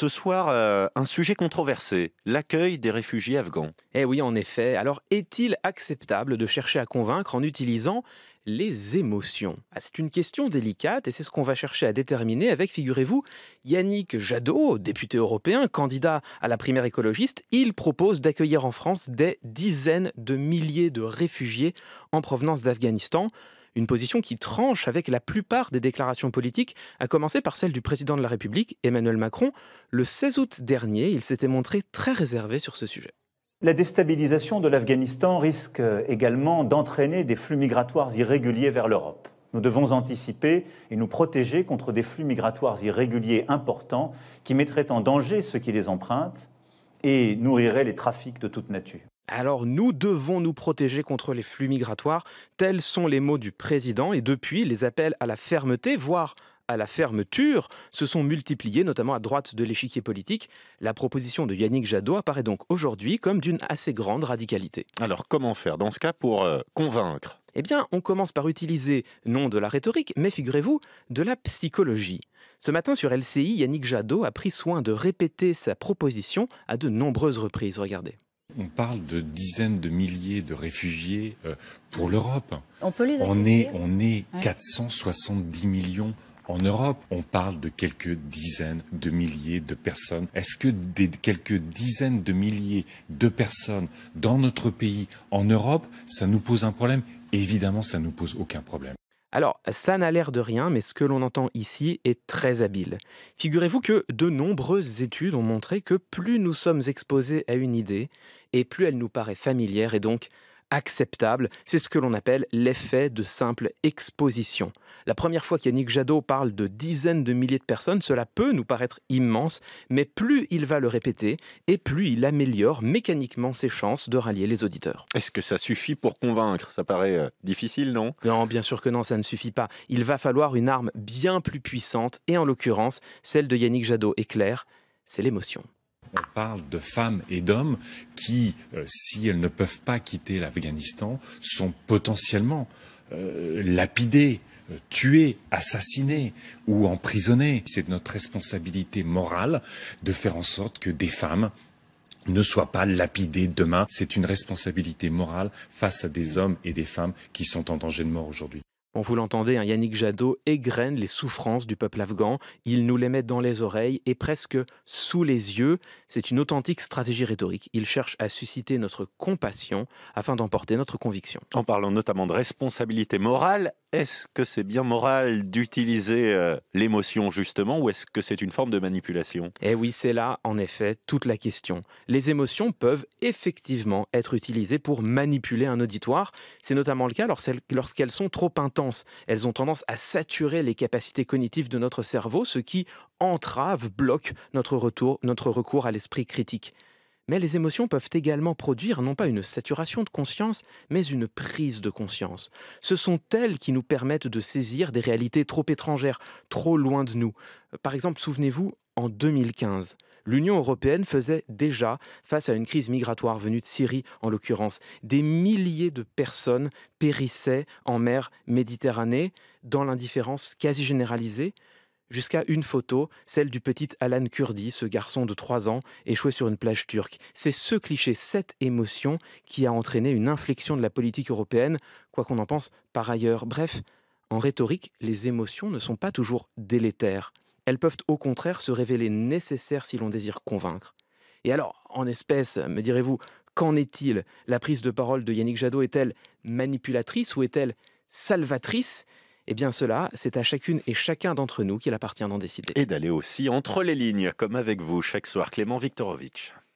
Ce soir, un sujet controversé, l'accueil des réfugiés afghans. Eh oui, en effet. Alors, est-il acceptable de chercher à convaincre en utilisant les émotions? C'est une question délicate et c'est ce qu'on va chercher à déterminer avec, figurez-vous, Yannick Jadot, député européen, candidat à la primaire écologiste. Il propose d'accueillir en France des dizaines de milliers de réfugiés en provenance d'Afghanistan. Une position qui tranche avec la plupart des déclarations politiques, à commencer par celle du président de la République, Emmanuel Macron. Le 16 août dernier, il s'était montré très réservé sur ce sujet. La déstabilisation de l'Afghanistan risque également d'entraîner des flux migratoires irréguliers vers l'Europe. Nous devons anticiper et nous protéger contre des flux migratoires irréguliers importants qui mettraient en danger ceux qui les empruntent et nourriraient les trafics de toute nature. Alors nous devons nous protéger contre les flux migratoires, tels sont les mots du président, et depuis, les appels à la fermeté, voire à la fermeture, se sont multipliés, notamment à droite de l'échiquier politique. La proposition de Yannick Jadot apparaît donc aujourd'hui comme d'une assez grande radicalité. Alors comment faire dans ce cas pour convaincre? Eh bien, on commence par utiliser non de la rhétorique, mais figurez-vous, de la psychologie. Ce matin sur LCI, Yannick Jadot a pris soin de répéter sa proposition à de nombreuses reprises. Regardez. On parle de dizaines de milliers de réfugiés pour l'Europe. On peut les On accueillir. est Ouais. 470 millions en Europe. On parle de quelques dizaines de milliers de personnes. Est-ce que des quelques dizaines de milliers de personnes dans notre pays, en Europe, ça nous pose un problème? Évidemment, ça ne nous pose aucun problème. Alors, ça n'a l'air de rien, mais ce que l'on entend ici est très habile. Figurez-vous que de nombreuses études ont montré que plus nous sommes exposés à une idée, et plus elle nous paraît familière et donc acceptable. C'est ce que l'on appelle l'effet de simple exposition. La première fois qu'Yannick Jadot parle de dizaines de milliers de personnes, cela peut nous paraître immense, mais plus il va le répéter, et plus il améliore mécaniquement ses chances de rallier les auditeurs. Est-ce que ça suffit pour convaincre? Ça paraît difficile, non? Non, bien sûr que non, ça ne suffit pas. Il va falloir une arme bien plus puissante, et en l'occurrence, celle de Yannick Jadot est claire, c'est l'émotion. On parle de femmes et d'hommes qui, si elles ne peuvent pas quitter l'Afghanistan, sont potentiellement lapidés, tués, assassinés ou emprisonnés. C'est de notre responsabilité morale de faire en sorte que des femmes ne soient pas lapidées demain. C'est une responsabilité morale face à des hommes et des femmes qui sont en danger de mort aujourd'hui. Bon, vous l'entendez, Yannick Jadot égrène les souffrances du peuple afghan, il nous les met dans les oreilles et presque sous les yeux. C'est une authentique stratégie rhétorique. Il cherche à susciter notre compassion afin d'emporter notre conviction. En parlant notamment de responsabilité morale, est-ce que c'est bien moral d'utiliser l'émotion justement, ou est-ce que c'est une forme de manipulation? Eh oui, c'est là, en effet, toute la question. Les émotions peuvent effectivement être utilisées pour manipuler un auditoire. C'est notamment le cas lorsqu'elles sont trop intenses. Elles ont tendance à saturer les capacités cognitives de notre cerveau, ce qui entrave, bloque notre recours à l'esprit critique. Mais les émotions peuvent également produire non pas une saturation de conscience, mais une prise de conscience. Ce sont elles qui nous permettent de saisir des réalités trop étrangères, trop loin de nous. Par exemple, souvenez-vous, en 2015, l'Union européenne faisait déjà face à une crise migratoire venue de Syrie, en l'occurrence. Des milliers de personnes périssaient en mer Méditerranée, dans l'indifférence quasi généralisée, jusqu'à une photo, celle du petit Alan Kurdi, ce garçon de 3 ans, échoué sur une plage turque. C'est ce cliché, cette émotion, qui a entraîné une inflexion de la politique européenne, quoi qu'on en pense par ailleurs. Bref, en rhétorique, les émotions ne sont pas toujours délétères. Elles peuvent au contraire se révéler nécessaires si l'on désire convaincre. Et alors, en espèces, me direz-vous, qu'en est-il? La prise de parole de Yannick Jadot est-elle manipulatrice ou est-elle salvatrice? Eh bien cela, c'est à chacune et chacun d'entre nous qu'il appartient d'en décider. Et d'aller aussi entre les lignes, comme avec vous chaque soir, Clément Viktorovitch.